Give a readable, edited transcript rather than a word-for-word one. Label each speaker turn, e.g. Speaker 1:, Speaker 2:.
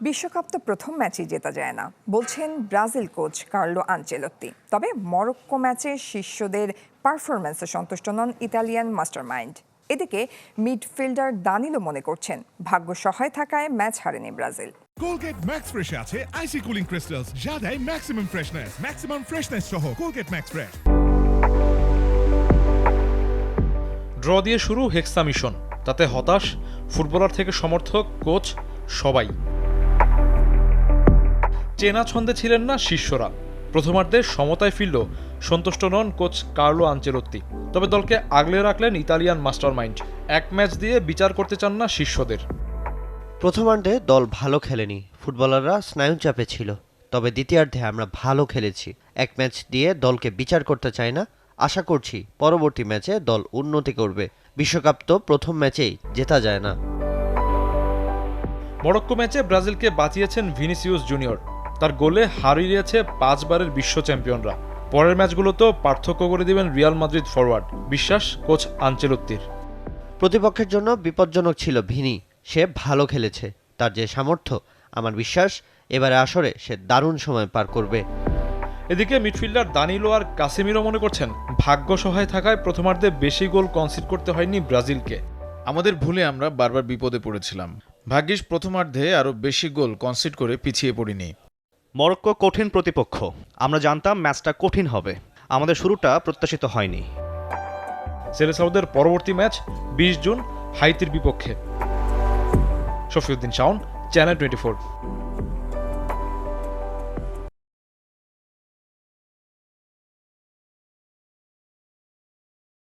Speaker 1: বিশ্বকাপ তো প্রথম ম্যাচেই জেতা যায় না বলছেন ব্রাজিল কোচ কার্লো আনচেলত্তি। তবে মরক্কো ম্যাচে শিষ্যদের পারফরম্যান্সে সন্তুষ্ট নন ইতালিয়ান মাস্টারমাইন্ড। এদিকে মিডফিল্ডার দানিলো মনে করছেন ভাগ্য সহায় থাকায় ম্যাচ হারেনি ব্রাজিল।
Speaker 2: Colgate Max Fresh আছে আইসি কুলিং ক্রিস্টালস যা দেয় ম্যাক্সিমাম ফ্রেশনেস সহ Colgate Max Fresh।
Speaker 3: ড্র দিয়ে শুরু হেক্সা মিশন, তাতে হতাশ ফুটবলার থেকে সমর্থক, কোচ সবাই। চেনা ছন্দে ছিলেন না শিষ্যরা। প্রথমার্ধে সমতায় ফিরল সন্তুষ্ট নন কোচ কার্লো আনচেলত্তি। তবে দলকে আগলে রাখলেন ইতালিয়ান মাস্টারমাইন্ড। এক ম্যাচ দিয়ে বিচার করতে চান না শিষ্যদের।
Speaker 4: প্রথমার্ধে দল ভালো খেলেনি, ফুটবলাররা স্নায়ু চাপে ছিল। তবে দ্বিতীয়ার্ধে আমরা ভালো খেলেছি। এক ম্যাচ দিয়ে দলকে বিচার করতে চাই না। আশা করছি পরবর্তী ম্যাচে দল উন্নতি করবে। বিশ্বকাপ তো প্রথম ম্যাচেই জেতা যায় না।
Speaker 3: মরক্কো ম্যাচে ব্রাজিলকে বাঁচিয়েছেন ভিনিসিয়াস জুনিয়র। তার গোলে হারিয়েছে 5 বারের বিশ্ব চ্যাম্পিয়নরা। পরের ম্যাচগুলোতেও পার্থক্য করে দিবেন রিয়াল মাদ্রিদ ফরওয়ার্ড, বিশ্বাস কোচ আনচেলত্তির।
Speaker 4: প্রতিপক্ষের জন্য বিপজ্জনক ছিল ভিনি। সে ভালো খেলেছে। তার যে সামর্থ্য, আমার বিশ্বাস এবারে আসরে সে দারুণ সময় পার করবে।
Speaker 3: এদিকে মিডফিল্ডার দানিলো আর কাসেমিরো মনে করছেন ভাগ্য সহায় থাকায় প্রথমার্ধে বেশি গোল কনসিড করতে হয়নি ব্রাজিলকে।
Speaker 5: আমাদের ভুলে আমরা বারবার বিপদে পড়েছিলাম। ভাগ্যিস প্রথমার্ধে আরও বেশি গোল কনসিড করে পিছিয়ে পড়িনি।
Speaker 6: মরক্কো কঠিন প্রতিপক্ষ। আমরা জানতাম ম্যাচটা কঠিন হবে। আমাদের শুরুটা প্রত্যাশিত হয়নি।
Speaker 3: সেলেসাউদের পরবর্তী ম্যাচ 20 জুন হাইতির বিপক্ষে। শফিউদ্দিন শাওন, চ্যানেল 24।